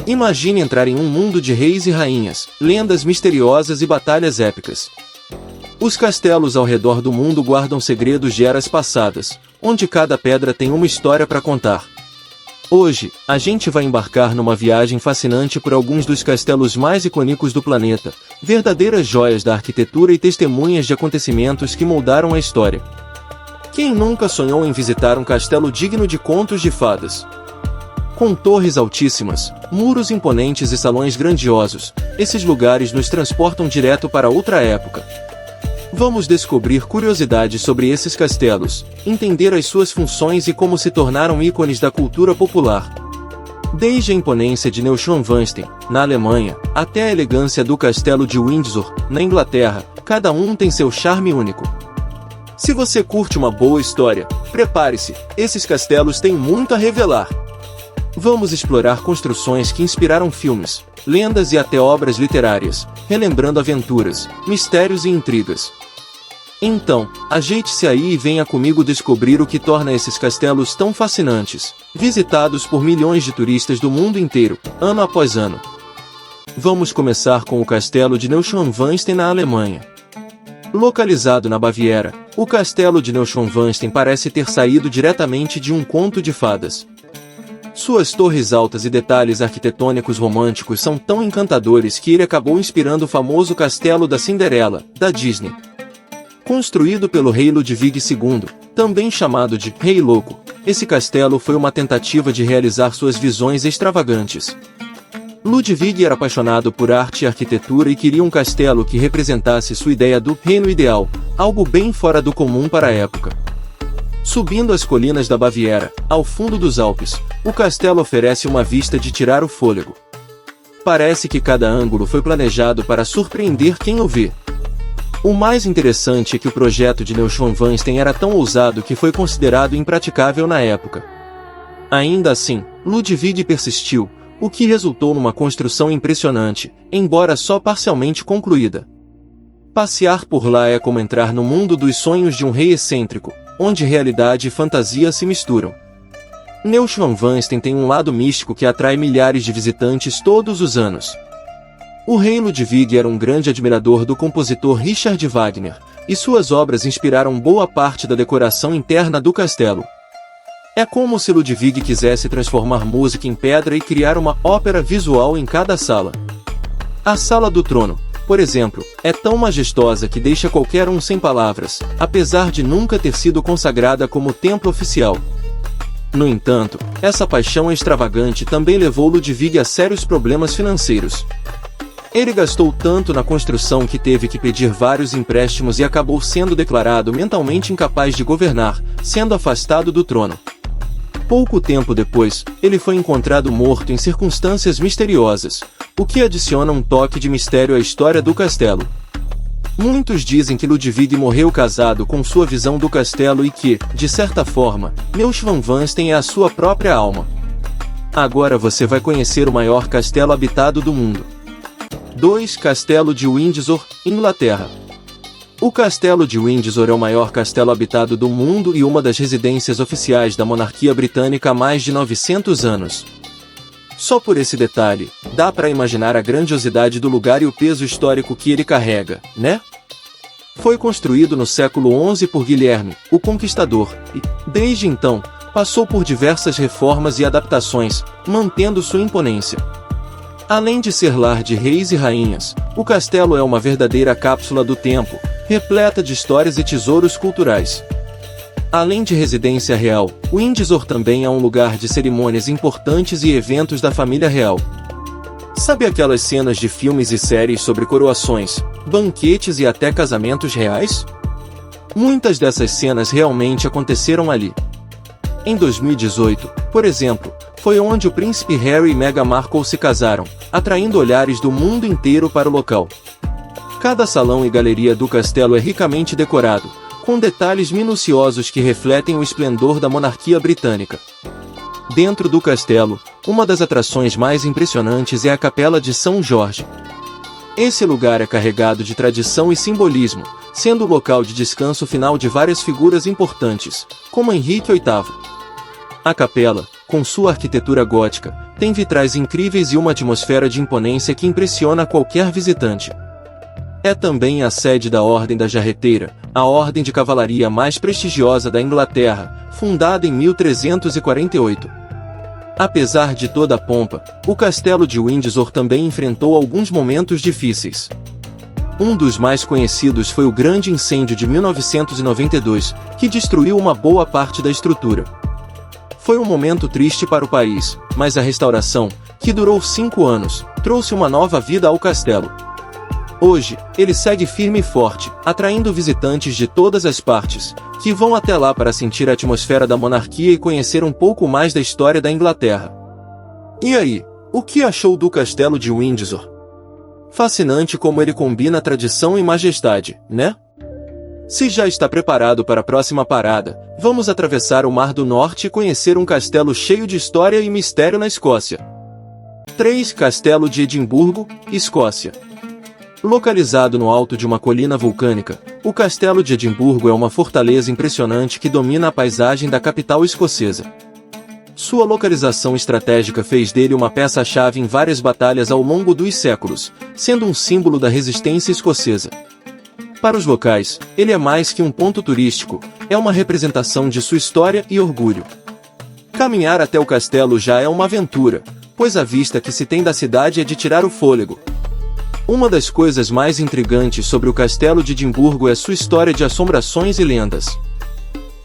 Imagine entrar em um mundo de reis e rainhas, lendas misteriosas e batalhas épicas. Os castelos ao redor do mundo guardam segredos de eras passadas, onde cada pedra tem uma história para contar. Hoje, a gente vai embarcar numa viagem fascinante por alguns dos castelos mais icônicos do planeta, verdadeiras joias da arquitetura e testemunhas de acontecimentos que moldaram a história. Quem nunca sonhou em visitar um castelo digno de contos de fadas? Com torres altíssimas, muros imponentes e salões grandiosos, esses lugares nos transportam direto para outra época. Vamos descobrir curiosidades sobre esses castelos, entender as suas funções e como se tornaram ícones da cultura popular. Desde a imponência de Neuschwanstein, na Alemanha, até a elegância do castelo de Windsor, na Inglaterra, cada um tem seu charme único. Se você curte uma boa história, prepare-se, esses castelos têm muito a revelar. Vamos explorar construções que inspiraram filmes, lendas e até obras literárias, relembrando aventuras, mistérios e intrigas. Então, ajeite-se aí e venha comigo descobrir o que torna esses castelos tão fascinantes, visitados por milhões de turistas do mundo inteiro, ano após ano. Vamos começar com o castelo de Neuschwanstein na Alemanha. Localizado na Baviera, o castelo de Neuschwanstein parece ter saído diretamente de um conto de fadas. Suas torres altas e detalhes arquitetônicos românticos são tão encantadores que ele acabou inspirando o famoso Castelo da Cinderela, da Disney. Construído pelo rei Ludwig II, também chamado de Rei Louco, esse castelo foi uma tentativa de realizar suas visões extravagantes. Ludwig era apaixonado por arte e arquitetura e queria um castelo que representasse sua ideia do reino ideal, algo bem fora do comum para a época. Subindo as colinas da Baviera, ao fundo dos Alpes, o castelo oferece uma vista de tirar o fôlego. Parece que cada ângulo foi planejado para surpreender quem o vê. O mais interessante é que o projeto de Neuschwanstein era tão ousado que foi considerado impraticável na época. Ainda assim, Ludwig persistiu, o que resultou numa construção impressionante, embora só parcialmente concluída. Passear por lá é como entrar no mundo dos sonhos de um rei excêntrico, onde realidade e fantasia se misturam. Neuschwanstein tem um lado místico que atrai milhares de visitantes todos os anos. O rei Ludwig era um grande admirador do compositor Richard Wagner, e suas obras inspiraram boa parte da decoração interna do castelo. É como se Ludwig quisesse transformar música em pedra e criar uma ópera visual em cada sala. A Sala do Trono, por exemplo, é tão majestosa que deixa qualquer um sem palavras, apesar de nunca ter sido consagrada como templo oficial. No entanto, essa paixão extravagante também levou Ludwig a sérios problemas financeiros. Ele gastou tanto na construção que teve que pedir vários empréstimos e acabou sendo declarado mentalmente incapaz de governar, sendo afastado do trono. Pouco tempo depois, ele foi encontrado morto em circunstâncias misteriosas, o que adiciona um toque de mistério à história do castelo. Muitos dizem que Ludwig morreu casado com sua visão do castelo e que, de certa forma, Neuschwanstein é a sua própria alma. Agora você vai conhecer o maior castelo habitado do mundo. 2. Castelo de Windsor, Inglaterra. O Castelo de Windsor é o maior castelo habitado do mundo e uma das residências oficiais da monarquia britânica há mais de 900 anos. Só por esse detalhe, dá para imaginar a grandiosidade do lugar e o peso histórico que ele carrega, né? Foi construído no século XI por Guilherme, o Conquistador, e, desde então, passou por diversas reformas e adaptações, mantendo sua imponência. Além de ser lar de reis e rainhas, o castelo é uma verdadeira cápsula do tempo, repleta de histórias e tesouros culturais. Além de residência real, Windsor também é um lugar de cerimônias importantes e eventos da família real. Sabe aquelas cenas de filmes e séries sobre coroações, banquetes e até casamentos reais? Muitas dessas cenas realmente aconteceram ali. Em 2018, por exemplo, foi onde o príncipe Harry e Meghan Markle se casaram, atraindo olhares do mundo inteiro para o local. Cada salão e galeria do castelo é ricamente decorado, com detalhes minuciosos que refletem o esplendor da monarquia britânica. Dentro do castelo, uma das atrações mais impressionantes é a Capela de São Jorge. Esse lugar é carregado de tradição e simbolismo, sendo o local de descanso final de várias figuras importantes, como Henrique VIII. A capela, com sua arquitetura gótica, tem vitrais incríveis e uma atmosfera de imponência que impressiona qualquer visitante. É também a sede da Ordem da Jarreteira, a ordem de cavalaria mais prestigiosa da Inglaterra, fundada em 1348. Apesar de toda a pompa, o castelo de Windsor também enfrentou alguns momentos difíceis. Um dos mais conhecidos foi o Grande Incêndio de 1992, que destruiu uma boa parte da estrutura. Foi um momento triste para o país, mas a restauração, que durou 5 anos, trouxe uma nova vida ao castelo. Hoje, ele segue firme e forte, atraindo visitantes de todas as partes, que vão até lá para sentir a atmosfera da monarquia e conhecer um pouco mais da história da Inglaterra. E aí, o que achou do castelo de Windsor? Fascinante como ele combina tradição e majestade, né? Se já está preparado para a próxima parada, vamos atravessar o Mar do Norte e conhecer um castelo cheio de história e mistério na Escócia. 3. Castelo de Edimburgo, Escócia. Localizado no alto de uma colina vulcânica, o Castelo de Edimburgo é uma fortaleza impressionante que domina a paisagem da capital escocesa. Sua localização estratégica fez dele uma peça-chave em várias batalhas ao longo dos séculos, sendo um símbolo da resistência escocesa. Para os locais, ele é mais que um ponto turístico, é uma representação de sua história e orgulho. Caminhar até o castelo já é uma aventura, pois a vista que se tem da cidade é de tirar o fôlego. Uma das coisas mais intrigantes sobre o Castelo de Edimburgo é sua história de assombrações e lendas.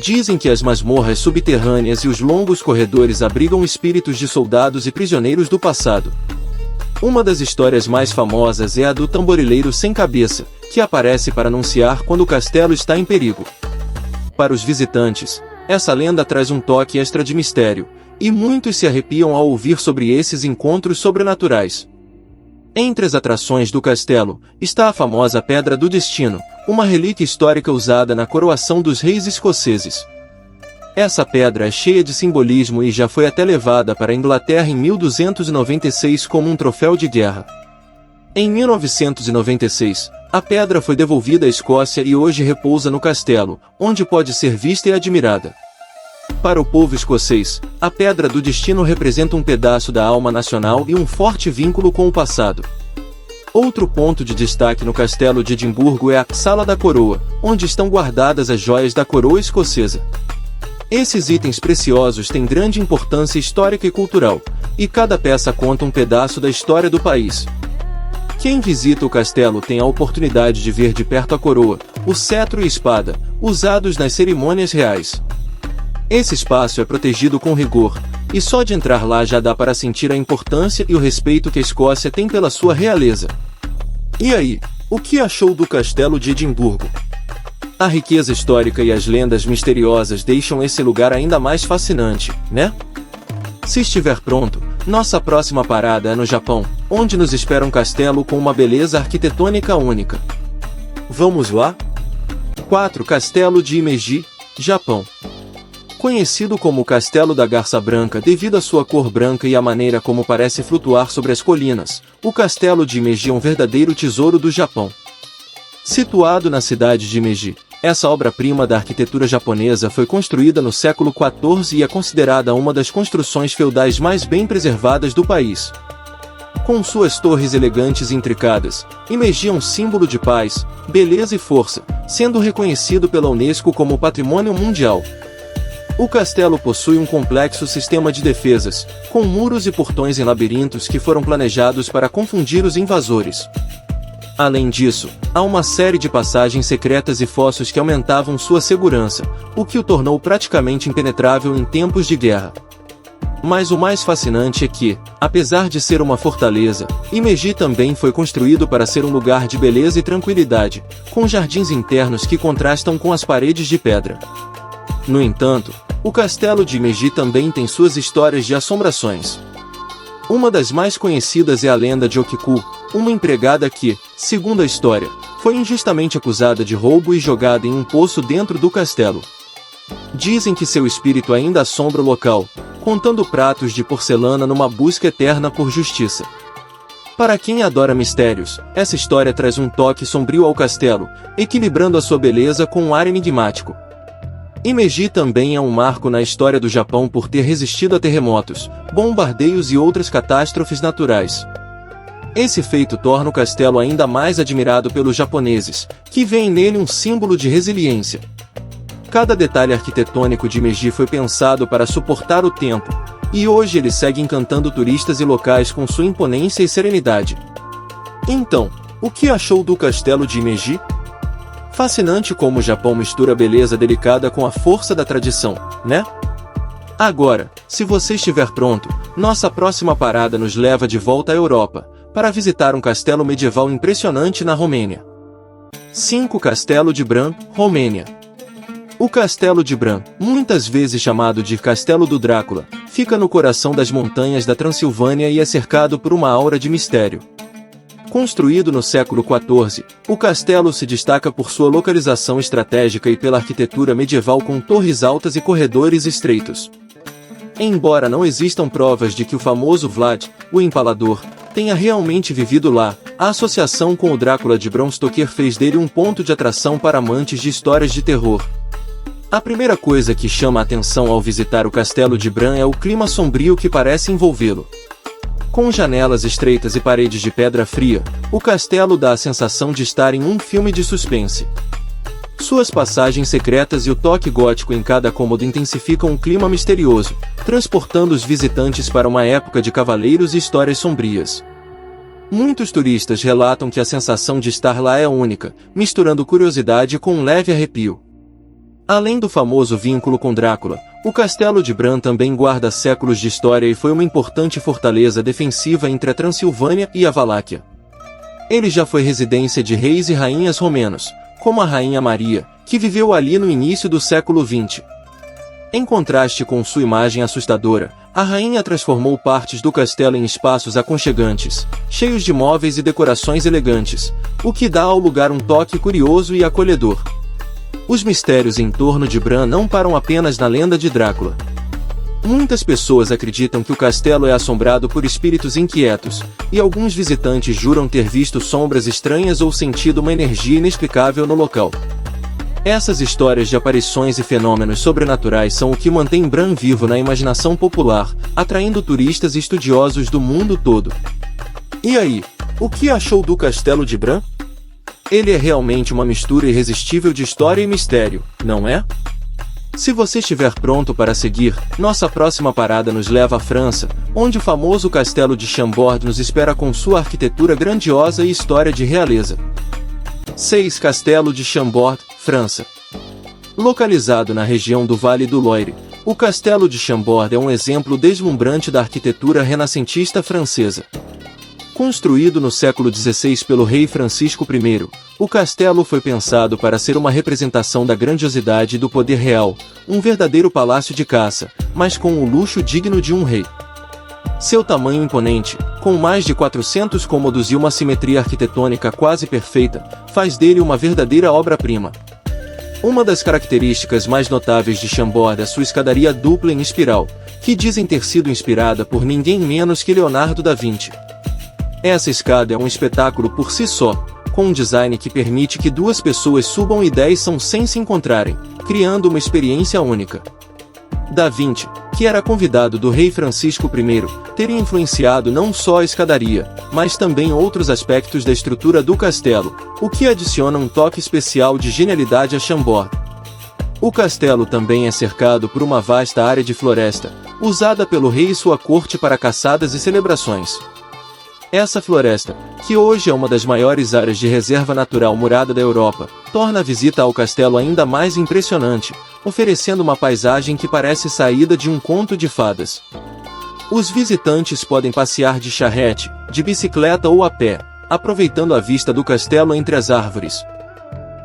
Dizem que as masmorras subterrâneas e os longos corredores abrigam espíritos de soldados e prisioneiros do passado. Uma das histórias mais famosas é a do tamborileiro sem cabeça, que aparece para anunciar quando o castelo está em perigo. Para os visitantes, essa lenda traz um toque extra de mistério, e muitos se arrepiam ao ouvir sobre esses encontros sobrenaturais. Entre as atrações do castelo, está a famosa Pedra do Destino, uma relíquia histórica usada na coroação dos reis escoceses. Essa pedra é cheia de simbolismo e já foi até levada para a Inglaterra em 1296 como um troféu de guerra. Em 1996, a pedra foi devolvida à Escócia e hoje repousa no castelo, onde pode ser vista e admirada. Para o povo escocês, a Pedra do Destino representa um pedaço da alma nacional e um forte vínculo com o passado. Outro ponto de destaque no Castelo de Edimburgo é a Sala da Coroa, onde estão guardadas as joias da coroa escocesa. Esses itens preciosos têm grande importância histórica e cultural, e cada peça conta um pedaço da história do país. Quem visita o castelo tem a oportunidade de ver de perto a coroa, o cetro e espada, usados nas cerimônias reais. Esse espaço é protegido com rigor, e só de entrar lá já dá para sentir a importância e o respeito que a Escócia tem pela sua realeza. E aí, o que achou do Castelo de Edimburgo? A riqueza histórica e as lendas misteriosas deixam esse lugar ainda mais fascinante, né? Se estiver pronto, nossa próxima parada é no Japão, onde nos espera um castelo com uma beleza arquitetônica única. Vamos lá? 4. Castelo de Himeji, Japão. Conhecido como o Castelo da Garça Branca devido à sua cor branca e à maneira como parece flutuar sobre as colinas, o Castelo de Himeji é um verdadeiro tesouro do Japão. Situado na cidade de Himeji, essa obra-prima da arquitetura japonesa foi construída no século XIV e é considerada uma das construções feudais mais bem preservadas do país. Com suas torres elegantes e intricadas, Himeji é um símbolo de paz, beleza e força, sendo reconhecido pela Unesco como Patrimônio Mundial. O castelo possui um complexo sistema de defesas, com muros e portões em labirintos que foram planejados para confundir os invasores. Além disso, há uma série de passagens secretas e fossos que aumentavam sua segurança, o que o tornou praticamente impenetrável em tempos de guerra. Mas o mais fascinante é que, apesar de ser uma fortaleza, Himeji também foi construído para ser um lugar de beleza e tranquilidade, com jardins internos que contrastam com as paredes de pedra. No entanto, o castelo de Himeji também tem suas histórias de assombrações. Uma das mais conhecidas é a lenda de Okiku, uma empregada que, segundo a história, foi injustamente acusada de roubo e jogada em um poço dentro do castelo. Dizem que seu espírito ainda assombra o local, contando pratos de porcelana numa busca eterna por justiça. Para quem adora mistérios, essa história traz um toque sombrio ao castelo, equilibrando a sua beleza com um ar enigmático. Himeji também é um marco na história do Japão por ter resistido a terremotos, bombardeios e outras catástrofes naturais. Esse feito torna o castelo ainda mais admirado pelos japoneses, que veem nele um símbolo de resiliência. Cada detalhe arquitetônico de Himeji foi pensado para suportar o tempo, e hoje ele segue encantando turistas e locais com sua imponência e serenidade. Então, o que achou do castelo de Himeji? Fascinante como o Japão mistura a beleza delicada com a força da tradição, né? Agora, se você estiver pronto, nossa próxima parada nos leva de volta à Europa, para visitar um castelo medieval impressionante na Romênia. 5. Castelo de Bran, Romênia. O Castelo de Bran, muitas vezes chamado de Castelo do Drácula, fica no coração das montanhas da Transilvânia e é cercado por uma aura de mistério. Construído no século XIV, o castelo se destaca por sua localização estratégica e pela arquitetura medieval com torres altas e corredores estreitos. Embora não existam provas de que o famoso Vlad, o Empalador, tenha realmente vivido lá, a associação com o Drácula de Bram Stoker fez dele um ponto de atração para amantes de histórias de terror. A primeira coisa que chama a atenção ao visitar o Castelo de Bran é o clima sombrio que parece envolvê-lo. Com janelas estreitas e paredes de pedra fria, o castelo dá a sensação de estar em um filme de suspense. Suas passagens secretas e o toque gótico em cada cômodo intensificam um clima misterioso, transportando os visitantes para uma época de cavaleiros e histórias sombrias. Muitos turistas relatam que a sensação de estar lá é única, misturando curiosidade com um leve arrepio. Além do famoso vínculo com Drácula, o Castelo de Bran também guarda séculos de história e foi uma importante fortaleza defensiva entre a Transilvânia e a Valáquia. Ele já foi residência de reis e rainhas romenos, como a Rainha Maria, que viveu ali no início do século XX. Em contraste com sua imagem assustadora, a rainha transformou partes do castelo em espaços aconchegantes, cheios de móveis e decorações elegantes, o que dá ao lugar um toque curioso e acolhedor. Os mistérios em torno de Bran não param apenas na lenda de Drácula. Muitas pessoas acreditam que o castelo é assombrado por espíritos inquietos, e alguns visitantes juram ter visto sombras estranhas ou sentido uma energia inexplicável no local. Essas histórias de aparições e fenômenos sobrenaturais são o que mantém Bran vivo na imaginação popular, atraindo turistas e estudiosos do mundo todo. E aí, o que achou do Castelo de Bran? Ele é realmente uma mistura irresistível de história e mistério, não é? Se você estiver pronto para seguir, nossa próxima parada nos leva à França, onde o famoso Castelo de Chambord nos espera com sua arquitetura grandiosa e história de realeza. 6. Castelo de Chambord, França. Localizado na região do Vale do Loire, o Castelo de Chambord é um exemplo deslumbrante da arquitetura renascentista francesa. Construído no século XVI pelo rei Francisco I, o castelo foi pensado para ser uma representação da grandiosidade e do poder real, um verdadeiro palácio de caça, mas com o luxo digno de um rei. Seu tamanho imponente, com mais de 400 cômodos e uma simetria arquitetônica quase perfeita, faz dele uma verdadeira obra-prima. Uma das características mais notáveis de Chambord é sua escadaria dupla em espiral, que dizem ter sido inspirada por ninguém menos que Leonardo da Vinci. Essa escada é um espetáculo por si só, com um design que permite que duas pessoas subam e desçam sem se encontrarem, criando uma experiência única. Da Vinci, que era convidado do rei Francisco I, teria influenciado não só a escadaria, mas também outros aspectos da estrutura do castelo, o que adiciona um toque especial de genialidade a Chambord. O castelo também é cercado por uma vasta área de floresta, usada pelo rei e sua corte para caçadas e celebrações. Essa floresta, que hoje é uma das maiores áreas de reserva natural murada da Europa, torna a visita ao castelo ainda mais impressionante, oferecendo uma paisagem que parece saída de um conto de fadas. Os visitantes podem passear de charrete, de bicicleta ou a pé, aproveitando a vista do castelo entre as árvores.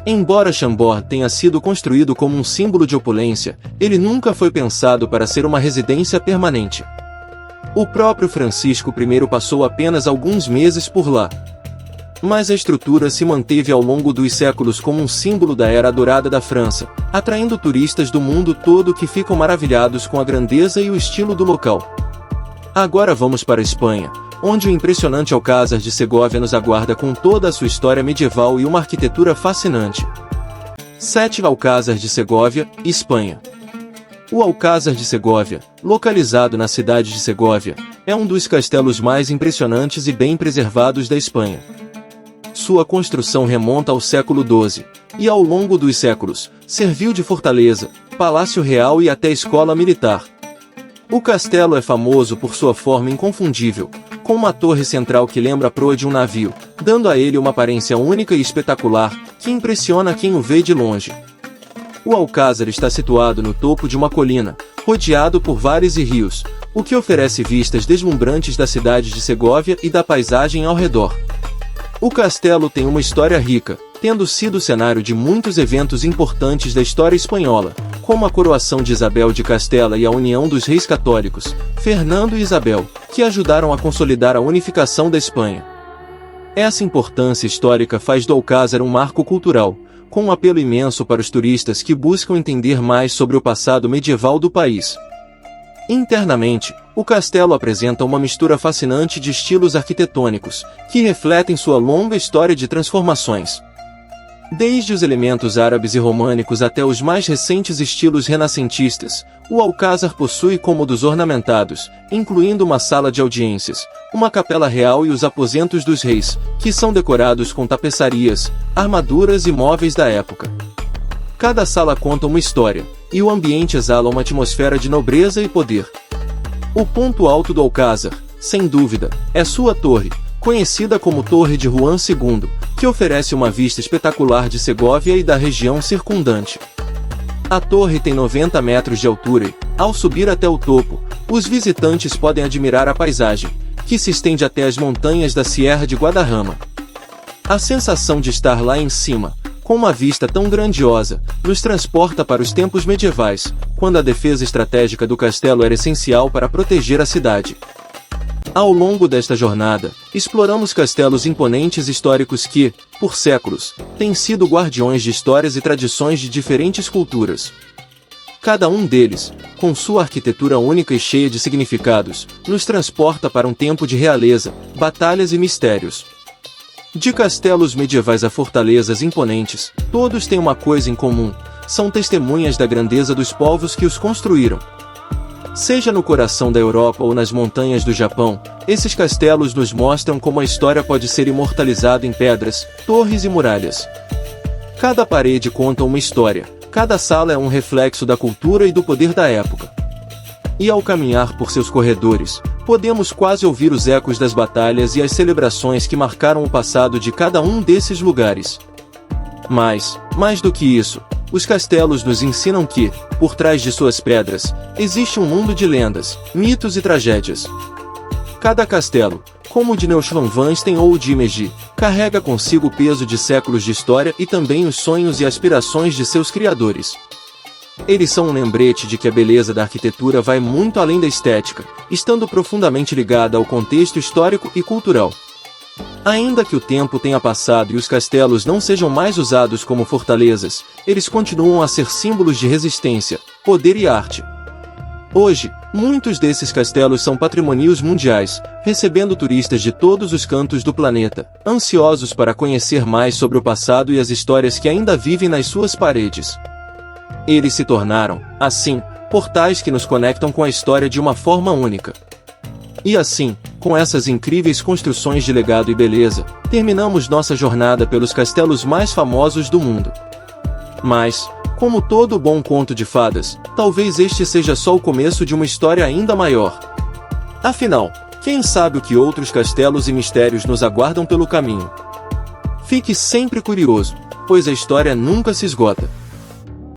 Embora Chambord tenha sido construído como um símbolo de opulência, ele nunca foi pensado para ser uma residência permanente. O próprio Francisco I passou apenas alguns meses por lá. Mas a estrutura se manteve ao longo dos séculos como um símbolo da era dourada da França, atraindo turistas do mundo todo que ficam maravilhados com a grandeza e o estilo do local. Agora vamos para a Espanha, onde o impressionante Alcázar de Segóvia nos aguarda com toda a sua história medieval e uma arquitetura fascinante. 7. Alcázar de Segóvia, Espanha. O Alcázar de Segóvia, localizado na cidade de Segóvia, é um dos castelos mais impressionantes e bem preservados da Espanha. Sua construção remonta ao século XII, e ao longo dos séculos, serviu de fortaleza, palácio real e até escola militar. O castelo é famoso por sua forma inconfundível, com uma torre central que lembra a proa de um navio, dando a ele uma aparência única e espetacular, que impressiona quem o vê de longe. O Alcázar está situado no topo de uma colina, rodeado por vales e rios, o que oferece vistas deslumbrantes da cidade de Segóvia e da paisagem ao redor. O castelo tem uma história rica, tendo sido cenário de muitos eventos importantes da história espanhola, como a coroação de Isabel de Castela e a união dos reis católicos, Fernando e Isabel, que ajudaram a consolidar a unificação da Espanha. Essa importância histórica faz do Alcázar um marco cultural, com um apelo imenso para os turistas que buscam entender mais sobre o passado medieval do país. Internamente, o castelo apresenta uma mistura fascinante de estilos arquitetônicos, que refletem sua longa história de transformações. Desde os elementos árabes e românicos até os mais recentes estilos renascentistas, o Alcázar possui cômodos ornamentados, incluindo uma sala de audiências, uma capela real e os aposentos dos reis, que são decorados com tapeçarias, armaduras e móveis da época. Cada sala conta uma história, e o ambiente exala uma atmosfera de nobreza e poder. O ponto alto do Alcázar, sem dúvida, é sua torre, conhecida como Torre de Juan II, que oferece uma vista espetacular de Segóvia e da região circundante. A torre tem 90 metros de altura e, ao subir até o topo, os visitantes podem admirar a paisagem, que se estende até as montanhas da Sierra de Guadarrama. A sensação de estar lá em cima, com uma vista tão grandiosa, nos transporta para os tempos medievais, quando a defesa estratégica do castelo era essencial para proteger a cidade. Ao longo desta jornada, exploramos castelos imponentes históricos que, por séculos, têm sido guardiões de histórias e tradições de diferentes culturas. Cada um deles, com sua arquitetura única e cheia de significados, nos transporta para um tempo de realeza, batalhas e mistérios. De castelos medievais a fortalezas imponentes, todos têm uma coisa em comum: são testemunhas da grandeza dos povos que os construíram. Seja no coração da Europa ou nas montanhas do Japão, esses castelos nos mostram como a história pode ser imortalizada em pedras, torres e muralhas. Cada parede conta uma história, cada sala é um reflexo da cultura e do poder da época. E ao caminhar por seus corredores, podemos quase ouvir os ecos das batalhas e as celebrações que marcaram o passado de cada um desses lugares. Mas, mais do que isso, os castelos nos ensinam que, por trás de suas pedras, existe um mundo de lendas, mitos e tragédias. Cada castelo, como o de Neuschwanstein ou o de Himeji, carrega consigo o peso de séculos de história e também os sonhos e aspirações de seus criadores. Eles são um lembrete de que a beleza da arquitetura vai muito além da estética, estando profundamente ligada ao contexto histórico e cultural. Ainda que o tempo tenha passado e os castelos não sejam mais usados como fortalezas, eles continuam a ser símbolos de resistência, poder e arte. Hoje, muitos desses castelos são patrimônios mundiais, recebendo turistas de todos os cantos do planeta, ansiosos para conhecer mais sobre o passado e as histórias que ainda vivem nas suas paredes. Eles se tornaram, assim, portais que nos conectam com a história de uma forma única. E assim, com essas incríveis construções de legado e beleza, terminamos nossa jornada pelos castelos mais famosos do mundo. Mas, como todo bom conto de fadas, talvez este seja só o começo de uma história ainda maior. Afinal, quem sabe o que outros castelos e mistérios nos aguardam pelo caminho? Fique sempre curioso, pois a história nunca se esgota.